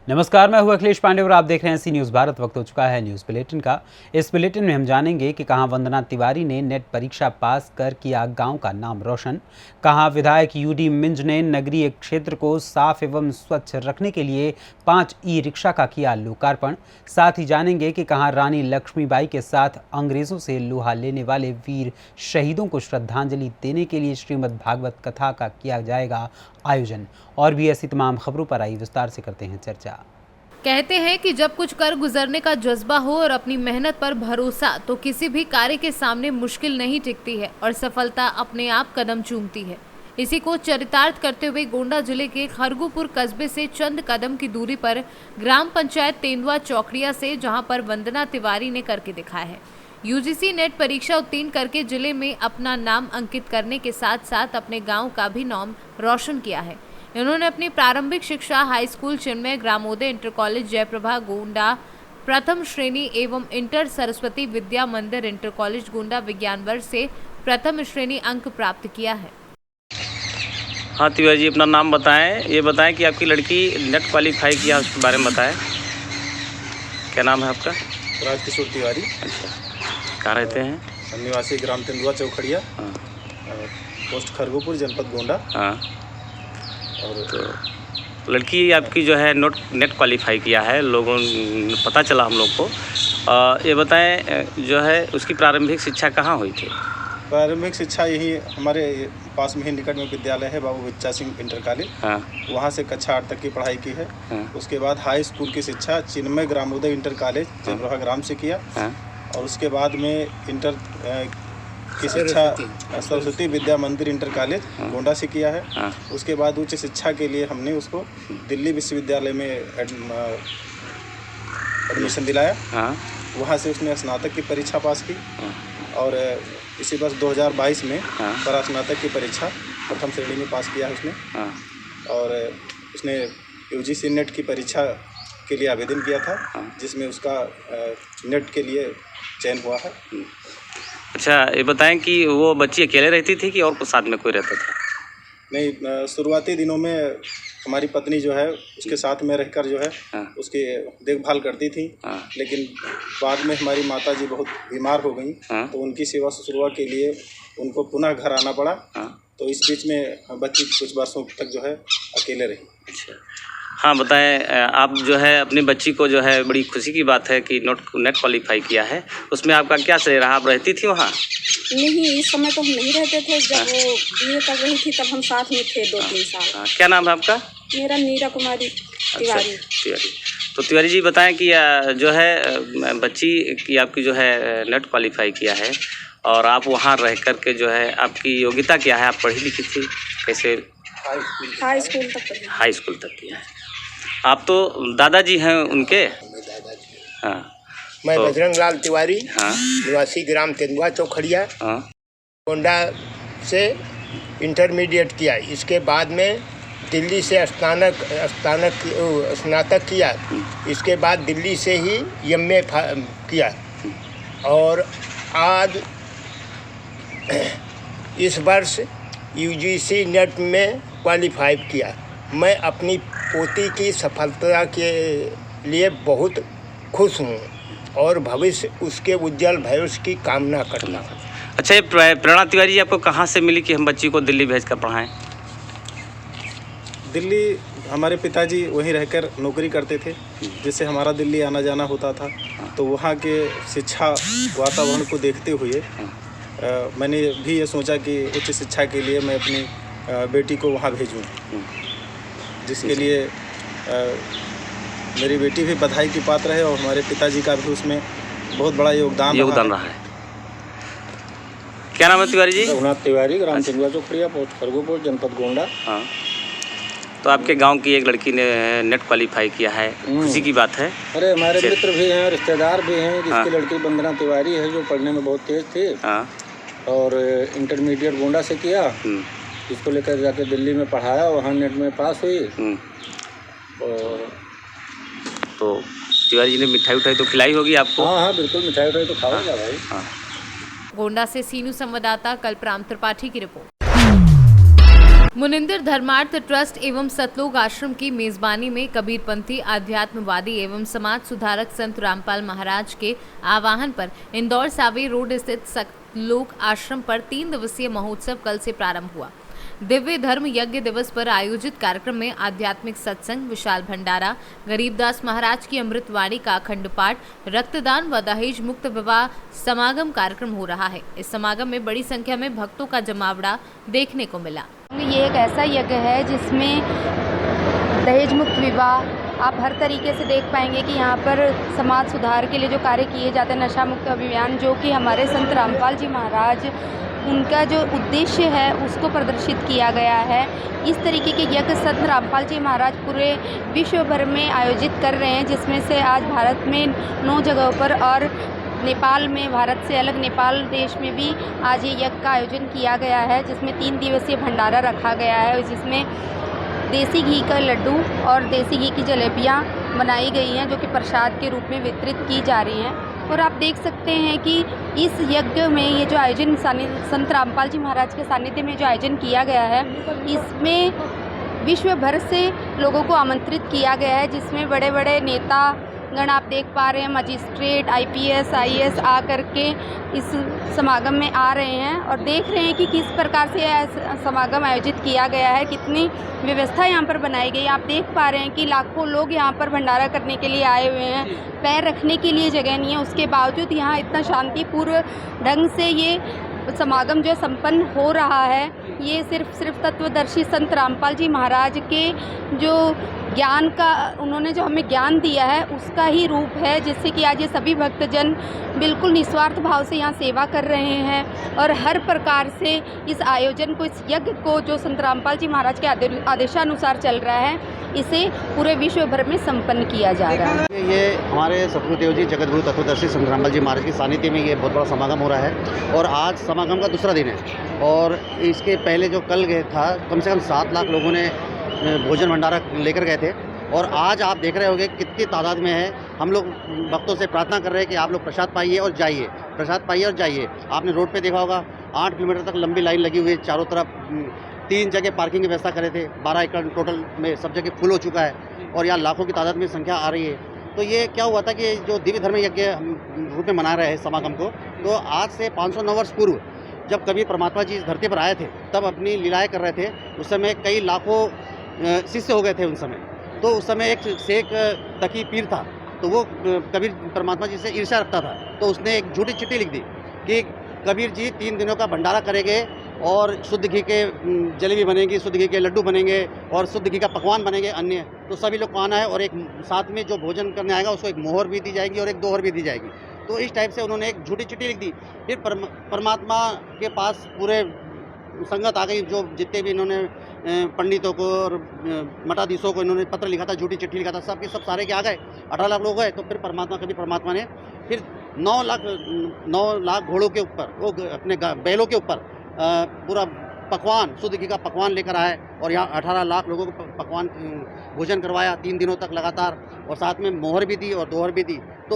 नमस्कार, मैं हूं अखिलेश पांडे और आप देख रहे हैं सी न्यूज़ भारत। वक्त हो चुका है न्यूज़ बुलेटिन का। इस बुलेटिन में हम जानेंगे कि कहां वंदना तिवारी ने नेट परीक्षा पास कर किया गांव का नाम रोशन, कहां विधायक यूडी मिंज ने नगरीय क्षेत्र को साफ एवं स्वच्छ रखने के लिए 5 ई-रिक्शा का किया लोकार्पण। साथ ही जानेंगे कि कहां रानी लक्ष्मीबाई के साथ अंग्रेजों से लोहा लेने वाले वीर शहीदों को श्रद्धांजलि देने के लिए श्रीमद् भागवत कथा का किया जाएगा आयोजन। और भी ऐसी तमाम खबरों पर आई विस्तार से करते हैं चर्चा। कहते हैं कि जब कुछ कर गुजरने का जज्बा हो और अपनी मेहनत पर भरोसा, तो किसी भी कार्य के सामने मुश्किल नहीं टिकती है और सफलता अपने आप कदम चूमती है। इसी को चरितार्थ करते हुए गोंडा जिले के खरगुपुर कस्बे से चंद कदम की दूरी पर ग्राम पंचायत तेंदुआ चौकड़िया से, जहां पर वंदना तिवारी ने करके दिखाया है। यूजीसी नेट परीक्षा उत्तीर्ण करके जिले में अपना नाम अंकित करने के साथ साथ अपने गाँव का भी नाम रोशन किया है। इन्होंने अपनी प्रारंभिक शिक्षा हाई स्कूल चिन्मय ग्रामोदय इंटर कॉलेज जयप्रभा गोंडा प्रथम श्रेणी एवं इंटर सरस्वती विद्या मंदिर इंटर कॉलेज गोंडा विज्ञान वर्ष से प्रथम श्रेणी अंक प्राप्त किया है। हाँ तिवारी जी, अपना नाम बताएं। ये बताएं कि आपकी लड़की नेट क्वालिफाई किया, उसके बारे में बताएं। क्या नाम है आपका? राजकिशोर तिवारी। अच्छा, कहाँ रहते हैं? निवासी ग्राम तेंदुआ चौखड़िया। हाँ। पोस्ट खरगुपुर, जनपद गोंडा। हाँ। और तो लड़की आपकी जो है नेट क्वालिफाई किया है, लोगों पता चला हम लोग को। ये बताएं, जो है उसकी प्रारंभिक शिक्षा कहाँ हुई थी? प्रारंभिक शिक्षा यही हमारे पास में ही निकट में विद्यालय है, बाबू बच्चा सिंह इंटर कॉलेज। हाँ। वहाँ से कक्षा 8 तक की पढ़ाई की है। हाँ। उसके बाद हाई स्कूल की शिक्षा चिन्मय ग्रामोदय इंटर कॉलेज जयप्रभा ग्राम से किया। हाँ। और उसके बाद में इंटर की शिक्षा सरस्वती विद्या मंदिर इंटर कॉलेज गोंडा से किया है। हाँ। उसके बाद उच्च शिक्षा के लिए हमने उसको दिल्ली विश्वविद्यालय में एडमिशन दिलाया। हाँ। वहाँ से उसने स्नातक की परीक्षा पास की। हाँ। और इसी वर्ष 2022 में हाँ। परास्नातक की परीक्षा प्रथम श्रेणी में पास किया है उसने। हाँ। और उसने यूजीसी नेट की परीक्षा के लिए आवेदन किया था। हाँ। जिसमें उसका नेट के लिए चयन हुआ है। अच्छा, ये बताएं कि वो बच्ची अकेले रहती थी कि और कुछ साथ में कोई रहता था? नहीं, शुरुआती दिनों में हमारी पत्नी जो है उसके साथ में रहकर जो है उसकी देखभाल करती थी। लेकिन बाद में हमारी माताजी बहुत बीमार हो गई, तो उनकी सेवा शुश्रूषा के लिए उनको पुनः घर आना पड़ा। तो इस बीच में बच्ची कुछ वर्षों तक जो है अकेले रही। अच्छा, हाँ बताएं, आप जो है अपनी बच्ची को जो है, बड़ी खुशी की बात है कि नेट क्वालिफाई किया है, उसमें आपका क्या श्रेय रहा? आप रहती थी वहाँ? नहीं, इस समय तो हम नहीं रहते थे। जब वो बीए कर रही थी तब हम साथ में थे 2-3 साल। क्या नाम है आपका? मेरा नीरा कुमारी तिवारी। अच्छा, तिवारी। तो तिवारी जी बताएं कि जो है बच्ची की आपकी जो है नेट क्वालिफाई किया है और आप वहाँ रह कर के जो है आपकी योग्यता क्या है? आप पढ़ी लिखी थी कैसे? हाई स्कूल तक। हाई स्कूल तक किया है। आप तो दादाजी हैं उनके? हाँ। मैं बजरंग लाल तिवारी। हाँ। निवासी ग्राम तेंदुआ चौखड़िया। हाँ। गोंडा से इंटरमीडिएट किया। इसके बाद में दिल्ली से स्नातक किया। इसके बाद दिल्ली से ही एमए किया और आज इस वर्ष यूजीसी नेट में क्वालिफाई किया। मैं अपनी पोती की सफलता के लिए बहुत खुश हूँ और भविष्य उसके उज्जवल भविष्य की कामना करता हूँ। अच्छा, ये प्रेरणा तिवारी जी आपको कहाँ से मिली कि हम बच्ची को दिल्ली भेज कर पढ़ाएँ? दिल्ली हमारे पिताजी वहीं रहकर नौकरी करते थे, जिससे हमारा दिल्ली आना जाना होता था। तो वहाँ के शिक्षा वातावरण को देखते हुए मैंने भी ये सोचा कि उच्च शिक्षा के लिए मैं अपनी बेटी को वहाँ भेजूँ, जिसके लिए मेरी बेटी भी बधाई की पात्र है और हमारे पिताजी का भी उसमें बहुत बड़ा योगदान रहा है। क्या नाम है तिवारी जी? रघुनाथ तिवारी, ग्राम तेंदुआ चौखड़िया, पोस्ट खरगुपुर, जनपद गोंडा। हाँ। तो आपके गांव की एक लड़की ने नेट क्वालिफाई किया है, खुशी की बात है। अरे हमारे मित्र भी हैं, रिश्तेदार भी हैं, जिसकी लड़की वंदना तिवारी है, जो पढ़ने में बहुत तेज थी। हाँ। और इंटरमीडिएट गोंडा से किया। इसको लेकर जाके दिल्ली में पढ़ाया, वहाँ नेट में पास हुई। और तो तिवारी जी ने मिठाई उठाई तो खिलाई होगी आपको? हाँ, बिल्कुल, मिठाई उठाई तो खाओगे भाई। हाँ। गोंडा से सीनू संवाददाता कल्पराम त्रिपाठी की रिपोर्ट। मुनिंदर धर्मार्थ ट्रस्ट एवं सतलोक आश्रम की मेजबानी में कबीरपंथी आध्यात्मवादी एवं समाज सुधारक संत रामपाल महाराज के आह्वान पर इंदौर सावे रोड स्थित सतलोक आश्रम पर 3 दिवसीय महोत्सव कल से प्रारंभ हुआ। दिव्य धर्म यज्ञ दिवस पर आयोजित कार्यक्रम में आध्यात्मिक सत्संग, विशाल भंडारा, गरीबदास महाराज की अमृतवाणी का अखंड पाठ, रक्तदान व दहेज मुक्त विवाह समागम कार्यक्रम हो रहा है। इस समागम में बड़ी संख्या में भक्तों का जमावड़ा देखने को मिला। ये एक ऐसा यज्ञ है जिसमें दहेज मुक्त विवाह आप हर तरीके से देख पाएंगे कि यहाँ पर समाज सुधार के लिए जो कार्य किए जाते हैं, नशा मुक्त अभियान जो कि हमारे संत रामपाल जी महाराज उनका जो उद्देश्य है उसको प्रदर्शित किया गया है। इस तरीके के यज्ञ संत रामपाल जी महाराज पूरे विश्व भर में आयोजित कर रहे हैं, जिसमें से आज भारत में 9 जगहों पर और नेपाल में, भारत से अलग नेपाल देश में भी आज ये यज्ञ का आयोजन किया गया है, जिसमें 3 दिवसीय भंडारा रखा गया है, जिसमें देसी घी का लड्डू और देसी घी की जलेबियाँ बनाई गई हैं जो कि प्रसाद के रूप में वितरित की जा रही हैं। और आप देख सकते हैं कि इस यज्ञ में ये जो आयोजन संत रामपाल जी महाराज के सानिध्य में जो आयोजन किया गया है, इसमें विश्व भर से लोगों को आमंत्रित किया गया है, जिसमें बड़े बड़े नेता गण आप देख पा रहे हैं, मजिस्ट्रेट, IPS, IAS आ करके इस समागम में आ रहे हैं और देख रहे हैं कि किस प्रकार से यह समागम आयोजित किया गया है, कितनी व्यवस्था यहाँ पर बनाई गई। आप देख पा रहे हैं कि लाखों लोग यहाँ पर भंडारा करने के लिए आए हुए हैं, पैर रखने के लिए जगह नहीं है, उसके बावजूद यहाँ इतना शांतिपूर्ण ढंग से ये समागम जो संपन्न हो रहा है। ये सिर्फ तत्वदर्शी संत रामपाल जी महाराज के जो ज्ञान का उन्होंने जो हमें ज्ञान दिया है उसका ही रूप है, जिससे कि आज ये सभी भक्तजन बिल्कुल निस्वार्थ भाव से यहाँ सेवा कर रहे हैं और हर प्रकार से इस आयोजन को, इस यज्ञ को जो संत रामपाल जी महाराज के आदेशानुसार चल रहा है, इसे पूरे विश्व भर में संपन्न किया जा रहा है। ये हमारे सतगुरुदेव जी जगतगुरु तत्वदर्शी संत रामपाल जी महाराज की सानिध्य में ये बहुत बड़ा समागम हो रहा है और आज समागम का दूसरा दिन है। और इसके पहले जो कल गए था, कम से कम 7 लाख लोगों ने भोजन भंडारा लेकर गए थे और आज आप देख रहे होंगे कितनी तादाद में है। हम लोग भक्तों से प्रार्थना कर रहे हैं कि आप लोग प्रसाद पाइए और जाइए, प्रसाद पाइए और जाइए। आपने रोड पे देखा होगा 8 किलोमीटर तक लंबी लाइन लगी हुई है, चारों तरफ 3 जगह पार्किंग की व्यवस्था करे थे, 12 एकड़ टोटल में सब जगह फुल हो चुका है और यहाँ लाखों की तादाद में संख्या आ रही है। तो ये क्या हुआ था कि जो दिव्य धर्म यज्ञ हम रूप में मना रहे हैं समागम को, तो आज से 509 वर्ष पूर्व जब कभी परमात्मा जी इस धरती पर आए थे तब अपनी लीलाएं कर रहे थे। उस समय कई लाखों शिष्य हो गए थे उस समय। तो उस समय एक शेख तकी पीर था, तो वो कबीर परमात्मा जी से ईर्ष्या रखता था, तो उसने एक झूठी चिट्ठी लिख दी कि कबीर जी 3 दिनों का भंडारा करेंगे और शुद्ध घी के जलेबी बनेंगी, शुद्ध घी के लड्डू बनेंगे और शुद्ध घी का पकवान बनेंगे अन्य, तो सभी लोग को आना है और एक साथ में जो भोजन करने आएगा उसको एक मोहर भी दी जाएगी और एक दोहर भी दी जाएगी। तो इस टाइप से उन्होंने एक झूठी चिट्ठी लिख दी। फिर परमात्मा के पास पूरे संगत आ गई, जो जितने भी इन्होंने पंडितों को और मठाधीशों को इन्होंने पत्र लिखा था, झूठी चिट्ठी लिखा था, सब के सब सारे के आ गए, 18 लाख लोग गए। तो फिर परमात्मा ने फिर 9 लाख घोड़ों के ऊपर, वो अपने बैलों के ऊपर पूरा पकवान, शुद्ध घी का पकवान लेकर आए और यहाँ 18 लाख लोगों को पकवान भोजन करवाया 3 दिनों तक लगातार, और साथ में मोहर भी दी और दोहर भी दी। तो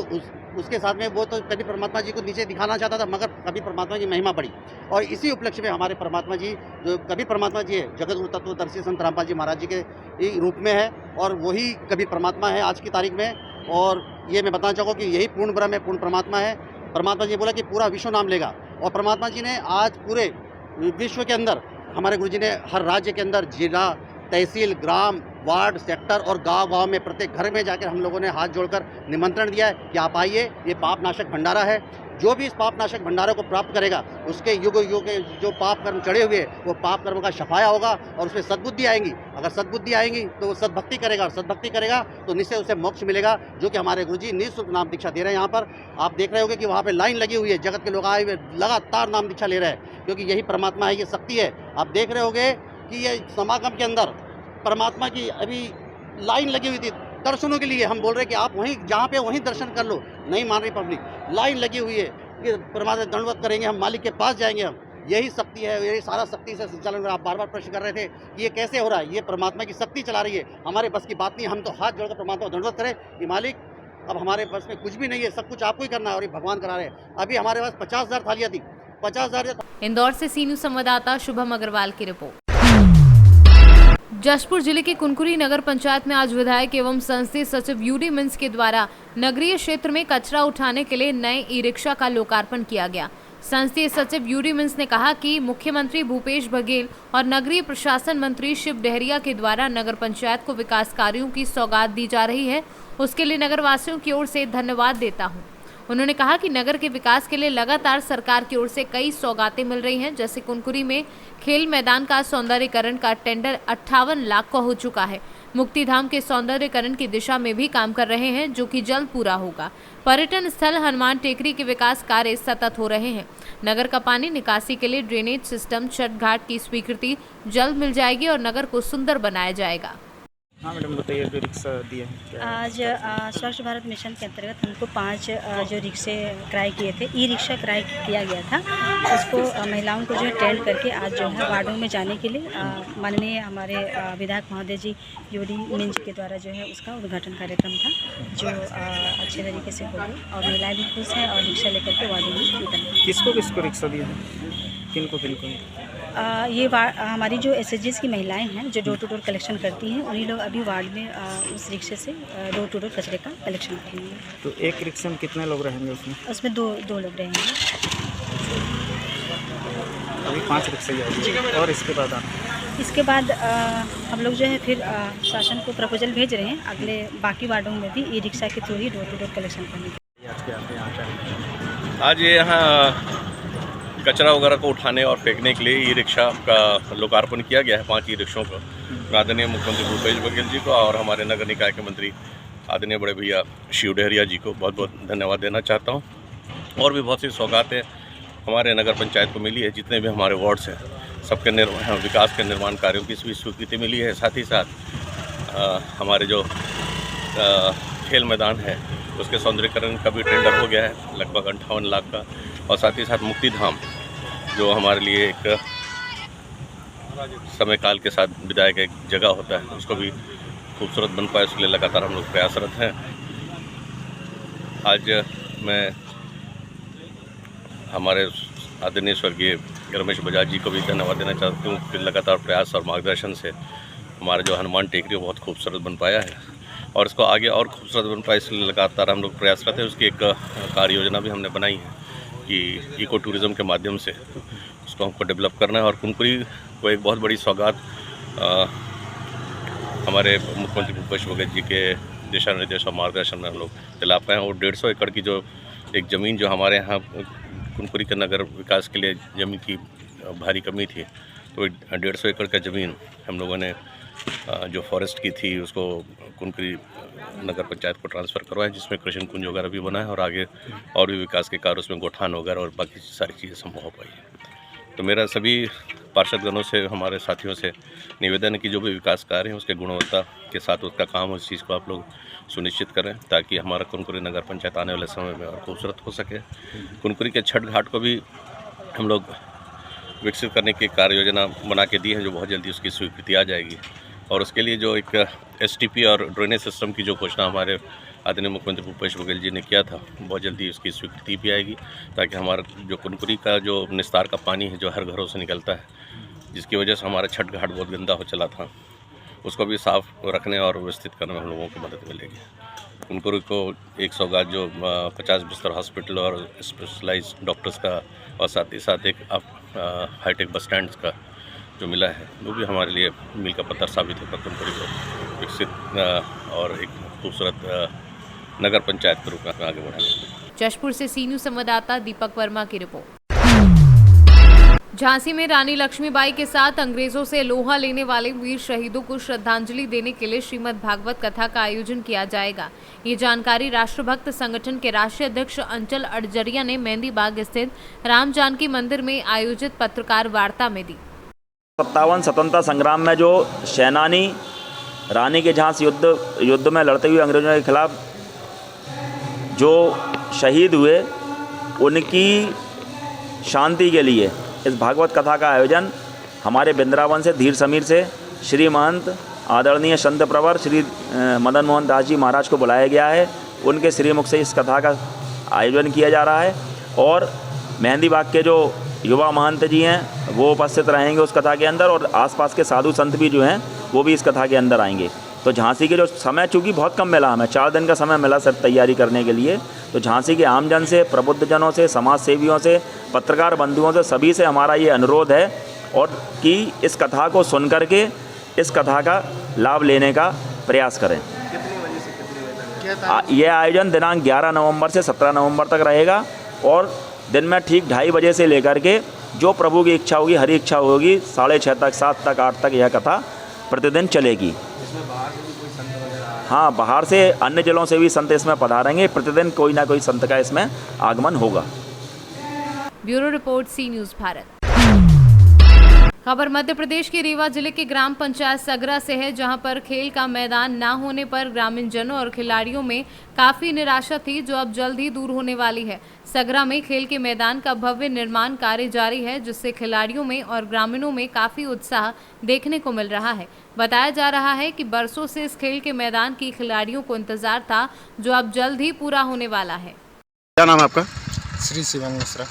उसके साथ में वो तो कभी परमात्मा जी को नीचे दिखाना चाहता था, मगर कभी परमात्मा की महिमा बढ़ी। और इसी उपलक्ष्य में हमारे परमात्मा जी, जो कभी परमात्मा जी है, जगतगुरु तत्वदर्शी संत रामपाल जी महाराज जी के रूप में है और वही कभी परमात्मा है आज की तारीख में। और ये मैं बताना चाहूँगा कि यही पूर्ण ब्रह्म है, पूर्ण परमात्मा है। परमात्मा जी ने बोला कि पूरा विश्व नाम लेगा, और परमात्मा जी ने आज पूरे विश्व के अंदर, हमारे गुरु जी ने हर राज्य के अंदर जिला, तहसील, ग्राम, वार्ड, सेक्टर और गांव-गांव में प्रत्येक घर में जाकर हम लोगों ने हाथ जोड़कर निमंत्रण दिया है कि आप आइए, ये पाप नाशक भंडारा है। जो भी इस पाप नाशक भंडारे को प्राप्त करेगा, उसके युग के जो पाप कर्म चढ़े हुए वो पाप कर्म का सफाया होगा और उसमें सद्बुद्धि आएंगी। अगर सद्बुद्धि आएंगी तो वो सद्भक्ति करेगा, और सद्भक्ति करेगा तो निश्चय उसे मोक्ष मिलेगा, जो कि हमारे गुरुजी निःशुल्क नाम दीक्षा दे रहे हैं। यहाँ पर आप देख रहे होंगे कि वहाँ पे लाइन लगी हुई है, जगत के लोग आए हुए लगातार नाम दीक्षा ले रहे हैं, क्योंकि यही परमात्मा है, ये शक्ति है। आप देख रहे होंगे कि ये समागम के अंदर परमात्मा की अभी लाइन लगी हुई थी दर्शनों के लिए। हम बोल रहे हैं कि आप वहीं जहाँ पे वहीं दर्शन कर लो, नहीं मान रही पब्लिक, लाइन लगी हुई है कि परमात्मा दंडवत करेंगे, हम मालिक के पास जाएंगे। हम यही शक्ति है, यही सारा शक्ति से संचालन। आप बार बार प्रश्न कर रहे थे कि ये कैसे हो रहा है, ये परमात्मा की शक्ति चला रही है, हमारे बस की बात नहीं। हम तो हाथ जोड़कर परमात्मा दंडवत करें कि मालिक अब हमारे बस में कुछ भी नहीं है, सब कुछ आपको ही करना है, और ये भगवान करा रहे हैं। अभी हमारे पास 50,000 थालियाँ थी, 50,000। इंदौर से सी न्यूज़ संवाददाता शुभम अग्रवाल की रिपोर्ट। जशपुर जिले के कुनकुरी नगर पंचायत में आज विधायक एवं संसदीय सचिव यूडी मिन्स के द्वारा नगरीय क्षेत्र में कचरा उठाने के लिए नए ई रिक्शा का लोकार्पण किया गया। संसदीय सचिव यूडी मिन्स ने कहा कि मुख्यमंत्री भूपेश बघेल और नगरीय प्रशासन मंत्री शिव डहरिया के द्वारा नगर पंचायत को विकास कार्यों की सौगात दी जा रही है, उसके लिए नगर वासियों की ओर से धन्यवाद देता हूं। उन्होंने कहा कि नगर के विकास के लिए लगातार सरकार की ओर से कई सौगातें मिल रही हैं, जैसे कुनकुरी में खेल मैदान का सौंदर्यीकरण का टेंडर 58 लाख का हो चुका है। मुक्तिधाम के सौंदर्यीकरण की दिशा में भी काम कर रहे हैं, जो कि जल्द पूरा होगा। पर्यटन स्थल हनुमान टेकरी के विकास कार्य सतत हो रहे हैं। नगर का पानी निकासी के लिए ड्रेनेज सिस्टम छठ घाट की स्वीकृति जल्द मिल जाएगी और नगर को सुंदर बनाया जाएगा। हाँ मैडम बताइए, जो रिक्शा दिए हैं आज स्वच्छ भारत मिशन के अंतर्गत हमको 5 जो रिक्शे क्रय किए थे, ई रिक्शा क्रय किया गया था। उसको महिलाओं को जो है ट्रेंड करके आज जो है वार्डों में जाने के लिए माननीय हमारे विधायक महोदय जी यूडी मिन्स के द्वारा जो है उसका उद्घाटन कार्यक्रम था, जो अच्छे तरीके से हो गया और महिलाएं भी खुश हैं और रिक्शा लेकर के वार्डों में निकल। किसको रिक्शा दिया है, किनको ये हमारी जो एसएचजीज की महिलाएं हैं जो डोर टू डोर कलेक्शन करती हैं, उन्हीं लोग अभी वार्ड में उस रिक्शे से डोर टू डोर कचरे का कलेक्शन करेंगे। तो एक रिक्शा में कितने लोग रहेंगे उसमें? उसमें दो लोग रहेंगे। अभी 5 रिक्शा जाएगी और इसके बाद हम लोग जो है फिर शासन को प्रपोजल भेज रहे हैं अगले बाकी वार्डों में भी ई रिक्शा के थ्रू ही डोर टू डोर कलेक्शन करने के। आज यहाँ कचरा वगैरह को उठाने और फेंकने के लिए ई रिक्शा का लोकार्पण किया गया है। 5 ई रिक्शों को आदरणीय मुख्यमंत्री भूपेश बघेल जी को और हमारे नगर निकाय के मंत्री आदरणीय बड़े भैया शिव डहरिया जी को बहुत बहुत धन्यवाद देना चाहता हूँ। और भी बहुत सी सौगातें हमारे नगर पंचायत को मिली है, जितने भी हमारे वार्ड्स हैं सबके विकास के निर्माण कार्यों की भी स्वीकृति मिली है। साथ ही साथ हमारे जो खेल मैदान है उसके सौंदर्यीकरण का भी टेंडर हो गया है लगभग 58 लाख का। और साथ ही साथ मुक्तिधाम जो हमारे लिए एक समय काल के साथ विदाई का एक जगह होता है, उसको भी खूबसूरत बन पाए, इसके लिए लगातार हम लोग प्रयासरत हैं। आज मैं हमारे आदरणीय स्वर्गीय रमेश बजाज जी को भी धन्यवाद देना चाहता हूँ कि लगातार प्रयास और मार्गदर्शन से हमारा जो हनुमान टेकरी बहुत खूबसूरत बन पाया है और इसको आगे और खूबसूरत बन पाए, इसलिए लगातार हम लोग प्रयासरत हैं। उसकी एक कार्य योजना भी हमने बनाई है कि इको टूरिज़्म के माध्यम से उसको हमको डेवलप करना है। और कुनकुरी को एक बहुत बड़ी सौगात हमारे मुख्यमंत्री भूपेश बघेल जी के दिशा निर्देश और मार्गदर्शन में हम लोग दिला पाए हैं। और 150 एकड़ की जो एक ज़मीन जो हमारे यहाँ कुनकुरी के नगर विकास के लिए ज़मीन की भारी कमी थी, तो 150 एकड़ का ज़मीन हम लोगों ने जो फॉरेस्ट की थी उसको कुनकुरी नगर पंचायत को ट्रांसफ़र करवाया, जिसमें कृषि कुंज वगैरह भी बना है और आगे और भी विकास के कार्य उसमें गोठान वगैरह और बाकी सारी चीज़ें संभव हो पाई है। तो मेरा सभी पार्षदगणों से, हमारे साथियों से निवेदन है कि जो भी विकास कार्य है उसके गुणवत्ता के साथ उसका काम, उस चीज़ को आप लोग सुनिश्चित करें ताकि हमारा कुनकुरी नगर पंचायत आने वाले समय में और खूबसूरत हो सके। कुनकुरी के छठ घाट को भी हम लोग विकसित करने की कार्य योजना बना के दी है, जो बहुत जल्दी उसकी स्वीकृति आ जाएगी। और उसके लिए जो एक एसटीपी और ड्रेनेज सिस्टम की जो घोषणा हमारे आदरणीय मुख्यमंत्री भूपेश बघेल जी ने किया था, बहुत जल्दी उसकी स्वीकृति भी आएगी ताकि हमारा जो कुनकुरी का जो निस्तार का पानी है जो हर घरों से निकलता है, जिसकी वजह से हमारा छठ घाट बहुत गंदा हो चला था, उसको भी साफ़ रखने और व्यवस्थित करने में हम लोगों को मदद मिलेगी। कुनकुरी को एक सौगात जो 50 बिस्तर हॉस्पिटल और स्पेशलाइज डॉक्टर्स का और साथ ही साथ एक हाईटेक बस स्टैंड का जो मिला है, वो भी हमारे लिए मील का पत्थर साबित होगा कुनकुरी को विकसित और एक खूबसूरत नगर पंचायत के रूप में आगे बढ़ाने। जशपुर से सी न्यूज़ संवाददाता दीपक वर्मा की रिपोर्ट। झांसी में रानी लक्ष्मीबाई के साथ अंग्रेजों से लोहा लेने वाले वीर शहीदों को श्रद्धांजलि देने के लिए श्रीमद् भागवत कथा का आयोजन किया जाएगा। ये जानकारी राष्ट्रभक्त संगठन के राष्ट्रीय अध्यक्ष अंचल अड़जरिया ने मेहंदी बाग स्थित राम जानकी मंदिर में आयोजित पत्रकार वार्ता में दी। 57 स्वतंत्रता संग्राम में जो सेनानी रानी के झांसी युद्ध में लड़ते हुए अंग्रेजों के खिलाफ जो शहीद हुए, उनकी शांति के लिए इस भागवत कथा का आयोजन हमारे वृंदावन से धीर समीर से श्री महंत आदरणीय संत प्रवर श्री मदन मोहन दास जी महाराज को बुलाया गया है। उनके श्रीमुख से इस कथा का आयोजन किया जा रहा है और मेहंदी बाग के जो युवा महंत जी हैं वो उपस्थित रहेंगे उस कथा के अंदर, और आसपास के साधु संत भी जो हैं वो भी इस कथा के अंदर आएंगे। तो झांसी के जो समय, चूँकि बहुत कम मिला हमें, 4 दिन का समय मिला सर तैयारी करने के लिए, तो झांसी के आमजन से, प्रबुद्धजनों से, समाज सेवियों से, पत्रकार बंधुओं से, सभी से हमारा ये अनुरोध है और कि इस कथा को सुन करके इस कथा का लाभ लेने का प्रयास करें। ये आयोजन दिनांक 11 नवंबर से 17 नवंबर तक रहेगा और दिन में ठीक 2:30 बजे से लेकर के जो प्रभु की इच्छा होगी, हरी इच्छा होगी, 6:30 तक, 7 तक, 8 तक यह कथा प्रतिदिन चलेगी। हाँ, बाहर से अन्य जिलों से भी संत इसमें पधारेंगे। प्रतिदिन कोई ना कोई संत का इसमें आगमन होगा। ब्यूरो रिपोर्ट, सी न्यूज़ भारत। खबर मध्य प्रदेश के रीवा जिले के ग्राम पंचायत सगरा से है, जहां पर खेल का मैदान न होने पर ग्रामीण जनों और खिलाड़ियों में काफी निराशा थी, जो अब जल्द ही दूर होने वाली है। सगरा में खेल के मैदान का भव्य निर्माण कार्य जारी है, जिससे खिलाड़ियों में और ग्रामीणों में काफी उत्साह देखने को मिल रहा है। बताया जा रहा है कि बरसों से इस खेल के मैदान की खिलाड़ियों को इंतजार था, जो अब जल्द ही पूरा होने वाला है। क्या नाम है आपका? श्री शिवन मिश्रा।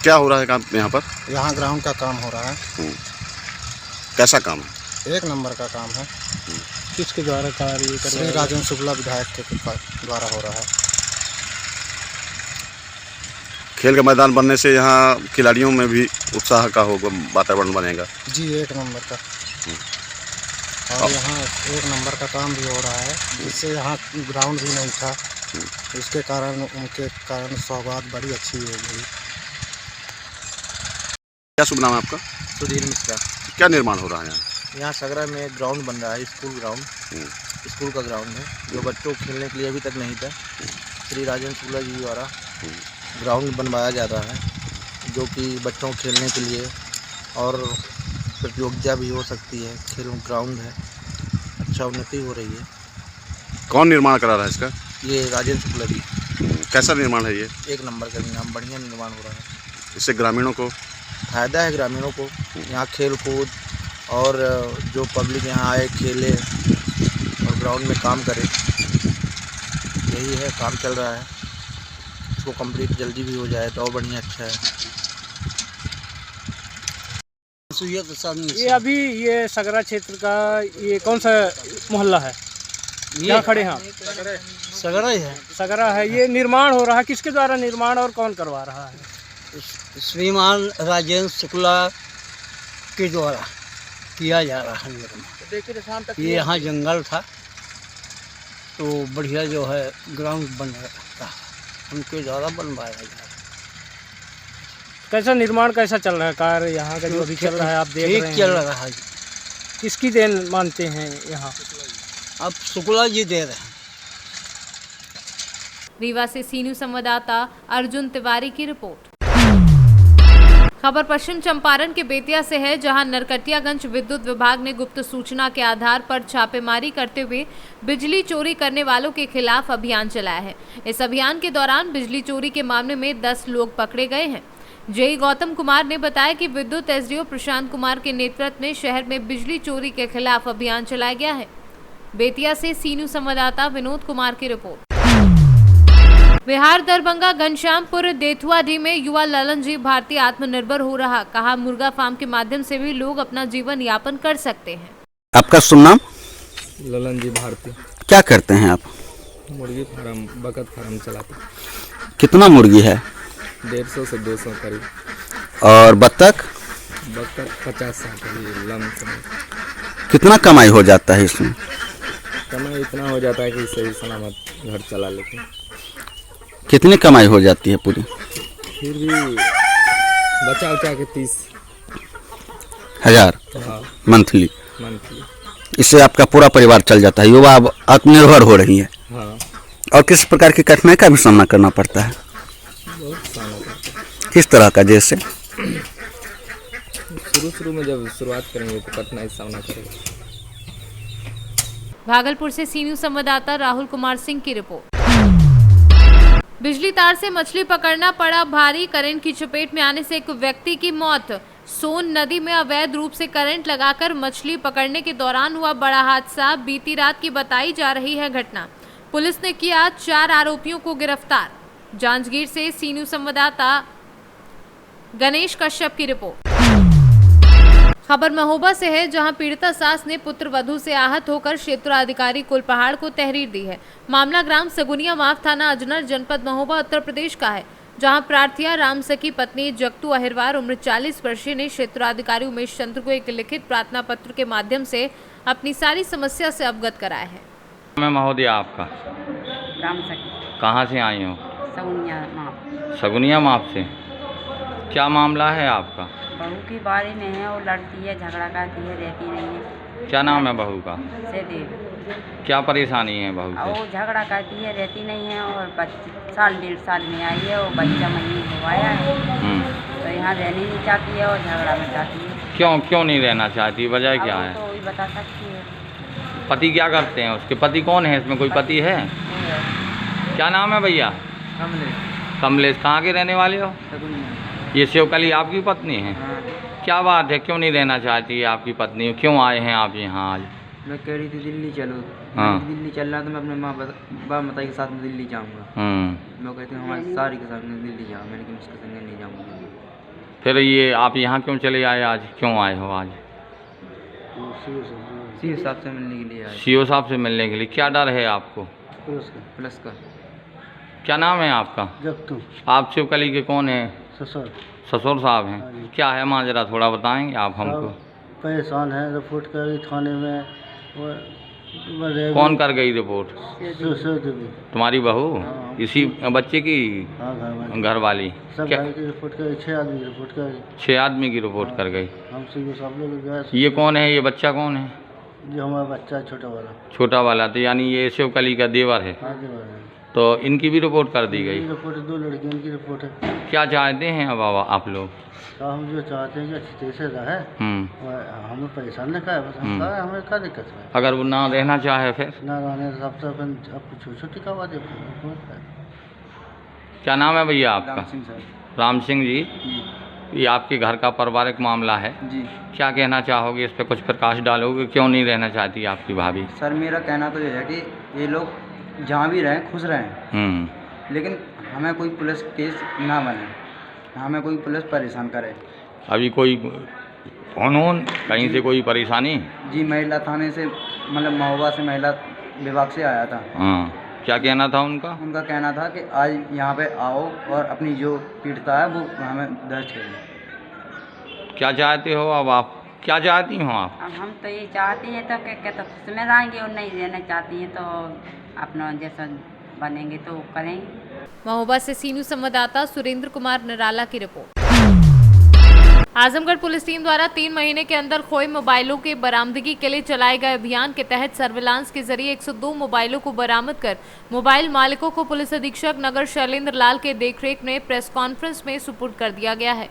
क्या हो रहा है काम यहाँ पर? यहाँ ग्राउंड का काम हो रहा है। कैसा काम है? 1 नंबर का काम है। किसके द्वारा कार्य कर रहे श्री हैं? राजेंद्र शुक्ला विधायक के द्वारा हो रहा है। खेल का मैदान बनने से यहाँ खिलाड़ियों में भी उत्साह का होगा, वातावरण बनेगा। जी 1 नंबर का। और यहाँ 1 नंबर का काम भी हो रहा है, जिससे यहाँ ग्राउंड भी नहीं था, उसके कारण उनके कारण सौगात बड़ी अच्छी हो गई। क्या शुभ नाम है आपका? सुधीर मिश्रा। क्या निर्माण हो रहा है यहाँ? यहाँ सगरा में एक ग्राउंड बन रहा है, स्कूल ग्राउंड, स्कूल का ग्राउंड है, जो बच्चों को खेलने के लिए अभी तक नहीं था। श्री राजेंद्र शुक्ला जी द्वारा ग्राउंड बनवाया जा रहा है, जो कि बच्चों को खेलने के लिए और प्रतियोगिता भी हो सकती है। खेल ग्राउंड है, अच्छा उन्नति हो रही है। कौन निर्माण करा रहा है इसका? ये राजेंद्र शुक्ला जी। कैसा निर्माण है ये? 1 नंबर का निर्माण, बढ़िया निर्माण हो रहा है। इससे ग्रामीणों को फायदा है, ग्रामीणों को यहाँ खेल कूद और जो पब्लिक यहाँ आए, खेले और ग्राउंड में काम करे, यही है। काम चल रहा है, इसको कंप्लीट जल्दी भी हो जाए तो और बढ़िया अच्छा है। ये अभी ये सगरा क्षेत्र का ये कौन सा मोहल्ला है? यहाँ खड़े हैं? सगरा ही है। सगरा है। ये निर्माण हो रहा है, किसके द्वारा निर्माण और कौन करवा रहा है? श्रीमान राजेंद्र शुक्ला के द्वारा किया जा रहा है निर्माण। ये यहाँ जंगल था, तो बढ़िया जो है ग्राउंड बन रहा है, उनके द्वारा बनवाया जा रहा है। कैसा निर्माण कैसा चल रहा है कार्य यहाँ का जो अभी चल रहा है, आप देख रहे हैं? ठीक चल रहा है। किसकी देन मानते हैं यहाँ? अब शुक्ला जी दे रहे हैं। रीवा से सी न्यूज़ संवाददाता अर्जुन तिवारी की रिपोर्ट। खबर पश्चिम चंपारण के बेतिया से है, जहां नरकटियागंज विद्युत विभाग ने गुप्त सूचना के आधार पर छापेमारी करते हुए बिजली चोरी करने वालों के खिलाफ अभियान चलाया है। इस अभियान के दौरान बिजली चोरी के मामले में 10 लोग पकड़े गए हैं। जेई गौतम कुमार ने बताया कि विद्युत एसडीओ प्रशांत कुमार के नेतृत्व में शहर में बिजली चोरी के खिलाफ अभियान चलाया गया है। बेतिया से सी न्यूज़ संवाददाता विनोद कुमार की रिपोर्ट। बिहार दरभंगा घनश्यामपुर देथुआडी में युवा ललन जी भारतीय आत्मनिर्भर हो रहा, कहा मुर्गा फार्म के माध्यम से भी लोग अपना जीवन यापन कर सकते हैं। आपका शुभ नाम? ललन जी भारती। क्या करते हैं आप? मुर्गी फार्म, बकत फार्म चलाते। कितना मुर्गी है? 150 से 200 करीब। और बत्तख? बत्तख 50-60 लमसम। कितना कमाई हो जाता है इसमें? कमाई इतना हो जाता है कि सही सलामत घर चला लेते हैं। कितनी कमाई हो जाती है पूरी? फिर भी बचा उचा के 30,000 हाँ। मंथली। इससे आपका पूरा परिवार चल जाता है। युवा अब आत्मनिर्भर हो रही है। हाँ। और किस प्रकार की कठिनाई का भी सामना करना पड़ता है? बहुत सामना करता है। किस तरह का? जैसे शुरू में जब शुरुआत करेंगे तो कठिनाई सामना करेंगे। भागलपुर से सी न्यूज़ संवाददाता राहुल कुमार सिंह की रिपोर्ट। बिजली तार से मछली पकड़ना पड़ा भारी, करंट की चपेट में आने से एक व्यक्ति की मौत। सोन नदी में अवैध रूप से करंट लगाकर मछली पकड़ने के दौरान हुआ बड़ा हादसा। बीती रात की बताई जा रही है घटना। पुलिस ने किया 4 आरोपियों को गिरफ्तार। जांजगीर से सी न्यूज़ संवाददाता गणेश कश्यप की रिपोर्ट। खबर महोबा से है, जहां पीड़िता सास ने पुत्र वधू से आहत होकर क्षेत्राधिकारी कुलपहाड़ को तहरीर दी है। मामला ग्राम सगुनिया माफ थाना अजनर जनपद महोबा उत्तर प्रदेश का है, जहां प्रार्थिया रामस की पत्नी जगतू अहिरवार उम्र 40 वर्षीय ने क्षेत्राधिकारी उमेश चंद्र को एक लिखित प्रार्थना पत्र के माध्यम से अपनी सारी समस्या से अवगत कराया है। मैं महोदय आपका कहाँ से आई हूँ? सगुनिया माप से। क्या मामला है आपका? बहू के बारे में है, वो लड़ती है, झगड़ा करती है, रहती नहीं है। क्या नाम है बहू का? से देव। क्या परेशानी है बहू से? वो झगड़ा करती है, रहती नहीं है, और साल 1.5 साल में आई है, वो बच्चा महीने को आया है, तो यहाँ रहनी नहीं चाहती है और झगड़ा मचाती है। क्यों नहीं रहना चाहती? वजह क्या है? तो वही बता सकती है। पति क्या करते हैं उसके? पति कौन है इसमें? कोई पति है? क्या नाम है भैया? कमलेश। कहाँ के रहने वाले हो? ये शिवकली आपकी पत्नी है? क्या बात है, क्यों नहीं रहना चाहती है आपकी पत्नी? क्यों आए हैं आप यहाँ आज? मैं कह रही थी दिल्ली चलो। दिल्ली चल रहा तो मैं अपने बाप माता के साथ में दिल्ली जाऊँगा। मैं कहती हूँ हमारे सारी के साथ में दिल्ली जाऊँ, मैंने कि उसके संग नहीं जाऊँगा। फिर ये आप यहाँ क्यों चले आए आज? क्यों आए हो आज? सीओ साहब से मिलने के लिए आए। सीओ साहब से मिलने के लिए। क्या डर है आपको? प्लस का। क्या नाम है आपका? जगतू। आप शिवकली के कौन है? ससुर। ससुर साहब हैं। क्या है माजरा, थोड़ा बताएंगे आप हमको? परेशान है, रिपोर्ट कर गई थाने में। कौन कर गई रिपोर्ट? तुम्हारी बहू? इसी बच्चे की घर वाली? सब रिपोर्ट कर 6 आदमी की रिपोर्ट कर गई। 6 आदमी की रिपोर्ट कर गई। हम सब लोग गए। ये कौन है? ये बच्चा कौन है? ये हमारा बच्चा है, छोटा वाला। छोटा वाला, तो यानी ये शिवकली का देवर है? हाँ, देवर है। तो इनकी भी रिपोर्ट कर दी गई? रिपोर्ट 2 लड़कियों की रिपोर्ट है। क्या चाहते हैं अब आप लोग? तो हम जो चाहते हैं कि अच्छी तरह से रहे, हमें परेशान न करे, बस हम कहा हमें क्या दिक्कत है। अगर वो ना रहना चाहे फिर? ना रहने सब तो अपन अब छुट्टी करवा दे। क्या नाम है भैया आपका? राम सिंह जी। ये आपके घर का पारिवारिक मामला है जी। क्या कहना चाहोगे, इस पर कुछ प्रकाश डालोगे? क्यों नहीं रहना चाहती आपकी भाभी? सर मेरा कहना तो ये है कि ये लोग जहाँ भी रहें खुश रहें, लेकिन हमें कोई पुलिस केस ना बने, हमें कोई पुलिस परेशान करे। अभी कोई फोन कहीं से कोई परेशानी? जी महिला थाने से, मतलब महोबा से महिला विभाग से आया था। क्या कहना था उनका? उनका कहना था कि आज यहाँ पे आओ और अपनी जो पीड़िता है वो हमें दर्ज करें। क्या चाहते हो अब आप? क्या चाहती हो आप? अब हम तो ये चाहती हैं तो क्या तो खुश में रहेंगे, और नहीं रहना चाहती हैं तो अपना जैसा बनेंगे तो करेंगे। महोबा से सीनू संवाददाता सुरेंद्र कुमार निराला की रिपोर्ट। आजमगढ़ पुलिस टीम द्वारा 3 महीने के अंदर खोए मोबाइलों के बरामदगी के लिए चलाए गए अभियान के तहत सर्विलांस के जरिए 102 मोबाइलों को बरामद कर मोबाइल मालिकों को पुलिस अधीक्षक नगर शैलेंद्र लाल के देखरेख में प्रेस कॉन्फ्रेंस में सुपुर्द कर दिया गया है।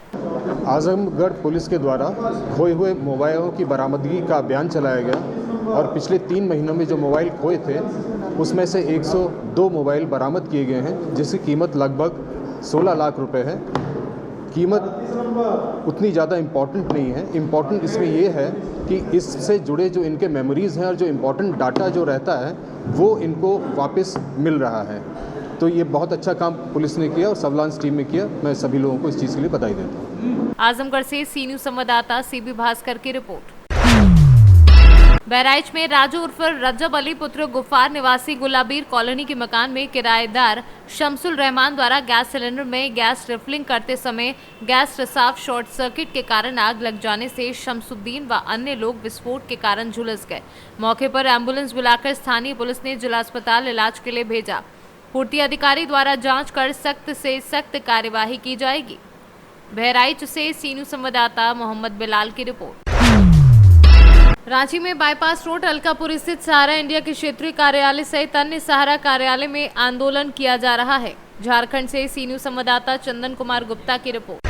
आजमगढ़ पुलिस के द्वारा खोए हुए मोबाइलों की बरामदगी का अभियान चलाया गया और पिछले 3 महीनों में जो मोबाइल खोए थे उसमें से 102 मोबाइल बरामद किए गए हैं, जिसकी कीमत लगभग 16 लाख रुपए है। कीमत उतनी ज़्यादा इम्पॉर्टेंट नहीं है, इम्पॉर्टेंट इसमें ये है कि इससे जुड़े जो इनके मेमोरीज़ हैं और जो इम्पॉर्टेंट डाटा जो रहता है वो इनको वापस मिल रहा है। तो ये बहुत अच्छा काम पुलिस ने किया और सर्विलांस टीम ने किया। मैं सभी लोगों को इस चीज़ के लिए बधाई देता हूँ। आजमगढ़ से सीनू संवाददाता सीबी भास्कर की रिपोर्ट। बहराइच में राजू उर्फ रजब अली पुत्र गुफार निवासी गुलाबीर कॉलोनी के मकान में किराएदार शमसुल रहमान द्वारा गैस सिलेंडर में गैस रिफिलिंग करते समय गैस रिसाव शॉर्ट सर्किट के कारण आग लग जाने से शमसुद्दीन व अन्य लोग विस्फोट के कारण झुलस गए। मौके पर एम्बुलेंस बुलाकर स्थानीय पुलिस ने जिला अस्पताल इलाज के लिए भेजा। पूर्ति अधिकारी द्वारा जांच कर सख्त से सख्त कार्यवाही की जाएगी। बहराइच से सीनू संवाददाता मोहम्मद बिलाल की रिपोर्ट। रांची में बाईपास रोड अलकापुर स्थित सहारा इंडिया के क्षेत्रीय कार्यालय सहित अन्य सहारा कार्यालय में आंदोलन किया जा रहा है। झारखंड से सीनू संवाददाता चंदन कुमार गुप्ता की रिपोर्ट।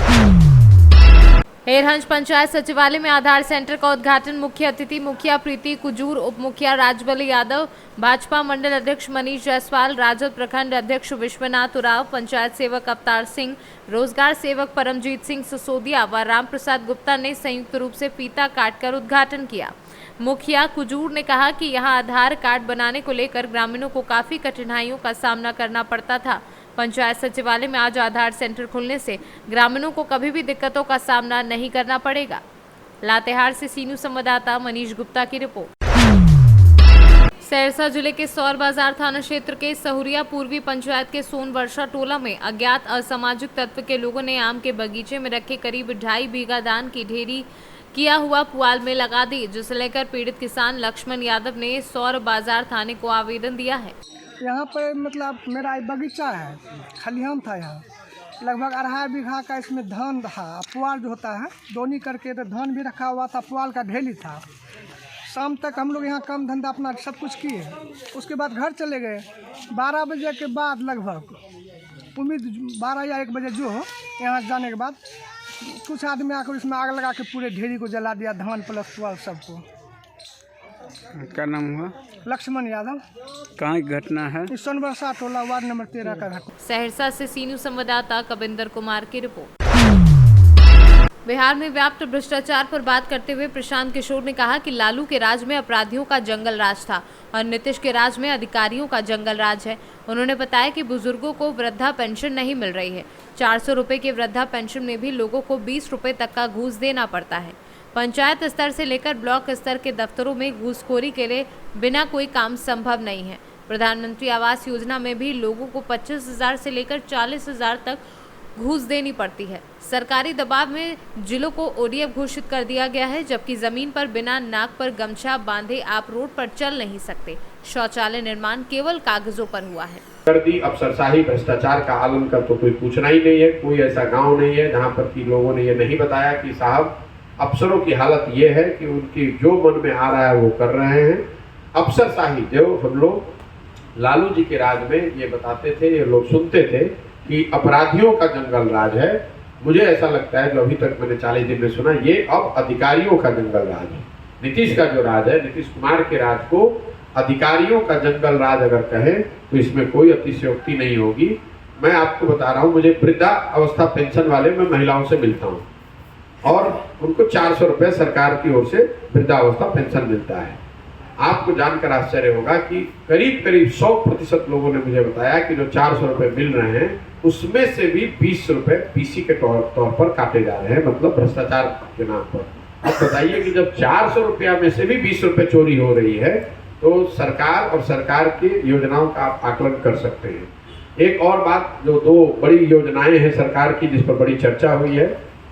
हेरहंज पंचायत सचिवालय में आधार सेंटर का उद्घाटन मुख्य अतिथि मुखिया प्रीति कुजूर, उप मुखिया राजबली यादव, भाजपा मंडल अध्यक्ष मनीष जायसवाल, राजद प्रखंड अध्यक्ष विश्वनाथ उराव, पंचायत सेवक अवतार सिंह, रोजगार सेवक परमजीत सिंह सिसोदिया व राम प्रसाद गुप्ता ने संयुक्त रूप से फीता काटकर उद्घाटन किया। मुखिया कुजूर ने कहा कि यहां आधार कार्ड बनाने को लेकर ग्रामीणों को काफी कठिनाइयों का सामना करना पड़ता था। पंचायत सचिवालय में आज आधार सेंटर खुलने से ग्रामीणों को कभी भी दिक्कतों का सामना नहीं करना पड़ेगा। लातेहार से सी न्यूज़ संवाददाता मनीष गुप्ता की रिपोर्ट। सहरसा जिले के सौर बाजार थाना क्षेत्र के सहुरिया पूर्वी पंचायत के सोनवर्षा टोला में अज्ञात असामाजिक तत्व के लोगों ने आम के बगीचे में रखे करीब 2.5 बीघा धान की ढेरी किया हुआ पुआल में लगा दी, जिसे लेकर पीड़ित किसान लक्ष्मण यादव ने सौर बाजार थाने को आवेदन दिया है। यहाँ पर मतलब मेरा बगीचा है, खलिहान था, यहाँ लगभग 2.5 बीघा का इसमें धान था। पुआल जो होता है दोनी करके, तो धान भी रखा हुआ था, पुआल का ढेली था। शाम तक हम लोग यहाँ काम धंधा अपना सब कुछ किए, उसके बाद घर चले गए। 12 बजे के बाद लगभग उम्मीद 12 या 1 बजे जो हो, यहाँ जाने के बाद कुछ आदमी आकर इसमें आग लगा के पूरे ढेरी को जला दिया, धान प्लस पुआल सबको। क्या नाम हुआ? लक्ष्मण यादव। कहाँ की घटना है? सोनवर्षा टोला वार्ड नंबर 13 का घटना। सहरसा से सी न्यूज़ संवाददाता कविंदर कुमार की रिपोर्ट। बिहार में व्याप्त भ्रष्टाचार पर बात करते हुए प्रशांत किशोर ने कहा कि लालू के राज में अपराधियों का जंगल राज था और नीतीश के राज में अधिकारियों का जंगल राज है। उन्होंने बताया कि बुजुर्गों को वृद्धा पेंशन नहीं मिल रही है। 400 रुपए के वृद्धा पेंशन में भी लोगों को 20 रुपए तक का घूस देना पड़ता है। पंचायत स्तर से लेकर ब्लॉक स्तर के दफ्तरों में घूसखोरी के लिए बिना कोई काम संभव नहीं है। प्रधानमंत्री आवास योजना में भी लोगों को 25,000 से लेकर 40,000 तक घूस देनी पड़ती है। सरकारी दबाव में जिलों को ओडीएफ घोषित कर दिया गया है, जबकि जमीन पर बिना नाक पर गमछा बांधे आप रोड पर चल नहीं सकते। शौचालय निर्माण केवल कागजों पर हुआ है। अफसरशाही भ्रष्टाचार का आलम का तो कोई पूछना ही नहीं है। कोई ऐसा गांव नहीं है जहां पर कि लोगों ने ये नहीं बताया कि साहब अफसरों की हालत ये है कि उनकी जो मन में आ रहा है वो कर रहे हैं। अफसरशाही जो हम लोग लालू जी के राज में ये बताते थे, ये लोग सुनते थे कि अपराधियों का जंगल राज है। मुझे ऐसा लगता है, जो अभी तक मैंने 40 दिन में सुना, ये अब अधिकारियों का जंगल राज है। नीतीश का जो राज है, नीतीश कुमार के राज को अधिकारियों का जंगल राज अगर कहें तो इसमें कोई अतिशयोक्ति नहीं होगी। मैं आपको बता रहा हूँ, मुझे वृद्धा अवस्था पेंशन वाले मैं महिलाओं से मिलता हूँ और उनको 400 रुपये सरकार की ओर से वृद्धावस्था पेंशन मिलता है। आपको जानकर आश्चर्य होगा कि करीब 100% लोगों ने मुझे बताया कि जो 400 रुपये मिल रहे हैं उसमें से भी 20 रुपये पीसी के तौर पर काटे जा रहे हैं, मतलब भ्रष्टाचार के नाम पर। अब बताइए कि जब 400 रुपया में से भी 20 रुपये चोरी हो रही है तो सरकार और सरकार की योजनाओं का आप आकलन कर सकते हैं। एक और बात, जो 2 बड़ी योजनाएं हैं सरकार की जिस पर बड़ी चर्चा हुई है,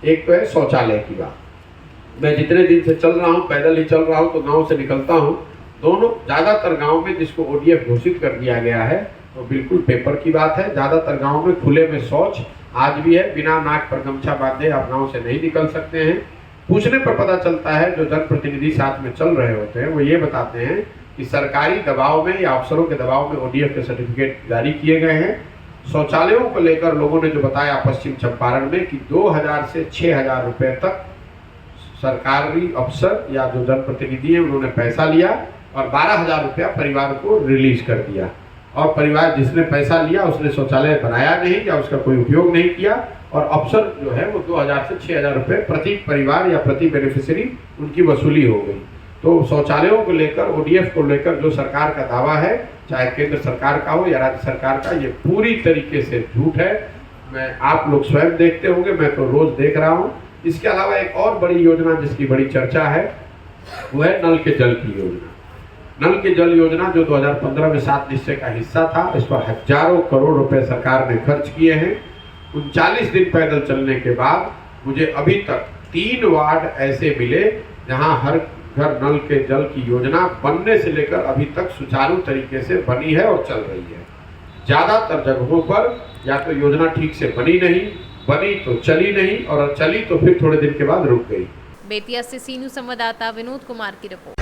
एक तो है शौचालय की बात। मैं जितने दिन से चल रहा हूँ, पैदल ही चल रहा हूँ, तो गांव से निकलता हूँ, दोनों ज़्यादातर गांव में जिसको ओडीएफ घोषित कर दिया गया है तो बिल्कुल पेपर की बात है। ज़्यादातर गांव में खुले में शौच आज भी है, बिना नाक पर गमछा बांधे आप गाँव से नहीं निकल सकते हैं। पूछने पर पता चलता है, जो जनप्रतिनिधि साथ में चल रहे होते हैं वो ये बताते हैं कि सरकारी दबाव में या अफसरों के दबाव में ओडीएफ के सर्टिफिकेट जारी किए गए हैं। शौचालयों को लेकर लोगों ने जो बताया पश्चिम चंपारण में कि 2000 से 6000 रुपये तक सरकारी अफसर या जो जनप्रतिनिधि हैं उन्होंने पैसा लिया और 12,000 रुपया परिवार को रिलीज कर दिया। और परिवार जिसने पैसा लिया उसने शौचालय बनाया नहीं या उसका कोई उपयोग नहीं किया और अफसर जो है वो 2000 से 6000 रुपये प्रति परिवार या प्रति बेनिफिशियरी उनकी वसूली हो गई। तो शौचालयों को लेकर, ओडीएफ को लेकर जो सरकार का दावा है, चाहे केंद्र सरकार का हो या राज्य सरकार का, ये पूरी तरीके से झूठ है। आप लोग स्वयं देखते होंगे, मैं तो रोज देख रहा हूँ। इसके अलावा एक और बड़ी योजना जिसकी बड़ी चर्चा है वो है नल के जल की योजना। नल के जल योजना जो 2015 में 7 निश्चय का हिस्सा था, इस पर हजारों करोड़ रुपए सरकार ने खर्च किए हैं। 39 दिन पैदल चलने के बाद मुझे अभी तक 3 वार्ड ऐसे मिले जहां हर घर नल के जल की योजना बनने से लेकर अभी तक सुचारू तरीके से बनी है और चल रही है। ज़्यादातर जगहों पर या तो योजना ठीक से बनी नहीं, बनी तो चली नहीं, और चली तो फिर थोड़े दिन के बाद रुक गई। बेतिया से सी न्यूज़ संवाददाता विनोद कुमार की रिपोर्ट।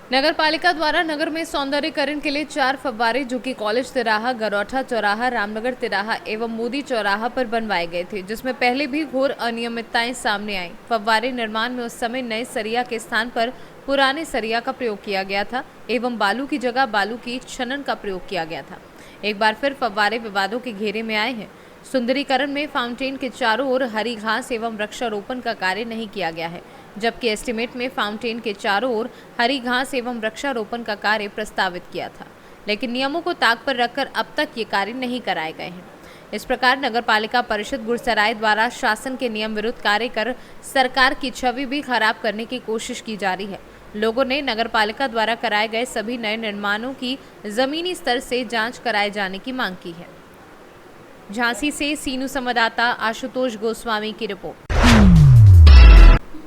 नगर पालिका द्वारा नगर में सौंदर्यीकरण के लिए 4 फव्वारे जो कि कॉलेज तिराहा, गरौठा चौराहा, रामनगर तिराहा एवं मोदी चौराहा पर बनवाए गए थे, जिसमें पहले भी घोर अनियमितताएं सामने आई। फव्वारे निर्माण में उस समय नए सरिया के स्थान पर पुराने सरिया का प्रयोग किया गया था एवं बालू की जगह बालू की छनन का प्रयोग किया गया था। एक बार फिर फव्वारे विवादों के घेरे में आए हैं। सुंदरीकरण में फाउंटेन के चारों ओर हरी घास एवं वृक्षारोपण का कार्य नहीं किया गया है, जबकि एस्टीमेट में फाउंटेन के चारों ओर हरी घास एवं वृक्षारोपण का कार्य प्रस्तावित किया था। लेकिन नियमों को ताक पर रखकर अब तक ये कार्य नहीं कराए गए हैं। इस प्रकार नगरपालिका परिषद गुड़सराय द्वारा शासन के नियम विरुद्ध कार्य कर सरकार की छवि भी खराब करने की कोशिश की जा रही है। लोगों ने नगरपालिका द्वारा कराए गए सभी नए निर्माणों की जमीनी स्तर से जांच कराए जाने की मांग की है। झांसी से सीनू संवाददाता आशुतोष गोस्वामी की रिपोर्ट।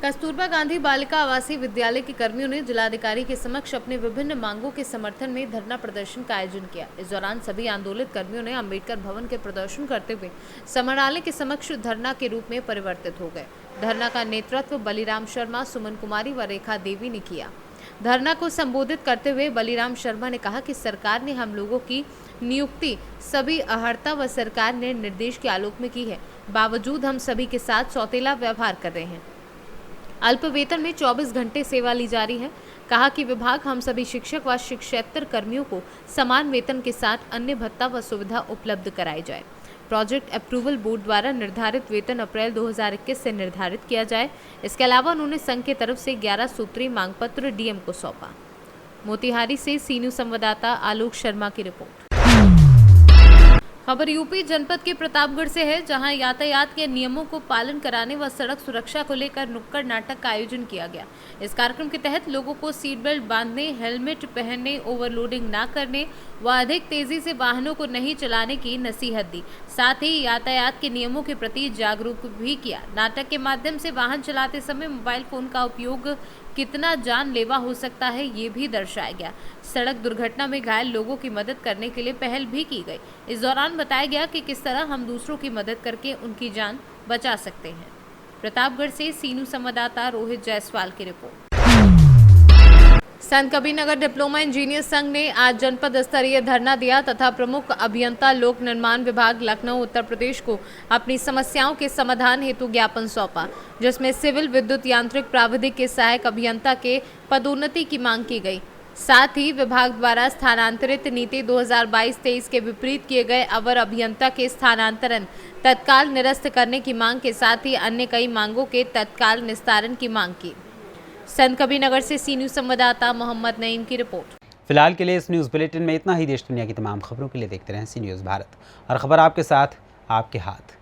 कस्तूरबा गांधी बालिका आवासीय विद्यालय के कर्मियों ने जिलाधिकारी के समक्ष अपने विभिन्न मांगों के समर्थन में धरना प्रदर्शन का आयोजन किया। इस दौरान सभी आंदोलित कर्मियों ने अंबेडकर भवन के प्रदर्शन करते हुए समाहरणालय के समक्ष धरना के रूप में परिवर्तित हो गए। धरना का नेतृत्व बलिराम शर्मा, सुमन कुमारी व रेखा देवी ने किया। धरना को संबोधित करते हुए बलिराम शर्मा ने कहा कि सरकार ने हम लोगों की नियुक्ति सभी अहर्ता व सरकार ने निर्देश के आलोक में की है, बावजूद हम सभी के साथ सौतेला व्यवहार कर रहे हैं। अल्प वेतन में 24 घंटे सेवा ली जा रही है। कहा कि विभाग हम सभी शिक्षक व शिक्षकेतर कर्मियों को समान वेतन के साथ अन्य भत्ता व सुविधा उपलब्ध कराई जाए। प्रोजेक्ट अप्रूवल बोर्ड द्वारा निर्धारित वेतन अप्रैल 2021 से निर्धारित किया जाए। इसके अलावा उन्होंने संघ की तरफ से 11 सूत्रीय मांग पत्र डीएम को सौंपा। मोतिहारी से सीनू संवाददाता आलोक शर्मा की रिपोर्ट। खबर यूपी जनपद के प्रतापगढ़ से है, जहां यातायात के नियमों को पालन कराने व सड़क सुरक्षा को लेकर नुक्कड़ नाटक का आयोजन किया गया। इस कार्यक्रम के तहत लोगों को सीट बेल्ट बांधने, हेलमेट पहनने, ओवरलोडिंग न करने व अधिक तेजी से वाहनों को नहीं चलाने की नसीहत दी। साथ ही यातायात के नियमों के प्रति जागरूक भी किया। नाटक के माध्यम से वाहन चलाते समय मोबाइल फोन का उपयोग कितना जानलेवा हो सकता है, ये भी दर्शाया गया। सड़क दुर्घटना में घायल लोगों की मदद करने के लिए पहल भी की गई। इस दौरान बताया गया कि किस तरह हम दूसरों की मदद करके उनकी जान बचा सकते हैं। प्रतापगढ़ से सीनू संवाददाता रोहित जायसवाल की report. Sant Kabirnagar diploma engineer संघ ने आज जनपद स्तरीय धरना दिया तथा प्रमुख अभियंता लोक निर्माण विभाग लखनऊ उत्तर प्रदेश को अपनी समस्याओं के समाधान हेतु ज्ञापन सौंपा, जिसमें सिविल विद्युत यांत्रिक प्राविधिक के सहायक अभियंता के पदोन्नति की मांग की गई। साथ ही विभाग द्वारा स्थानांतरित नीति 2022-23 के विपरीत किए गए अवर अभियंता के स्थानांतरण तत्काल निरस्त करने की मांग के साथ ही अन्य कई मांगों के तत्काल निस्तारण की मांग की। संत कबीरनगर से सी न्यूज़ संवाददाता मोहम्मद नईम की रिपोर्ट। फिलहाल के लिए इस न्यूज़ बुलेटिन में इतना ही। देश दुनिया की तमाम खबरों के लिए देखते रहें सी न्यूज़ भारत, और खबर आपके साथ, आपके हाथ।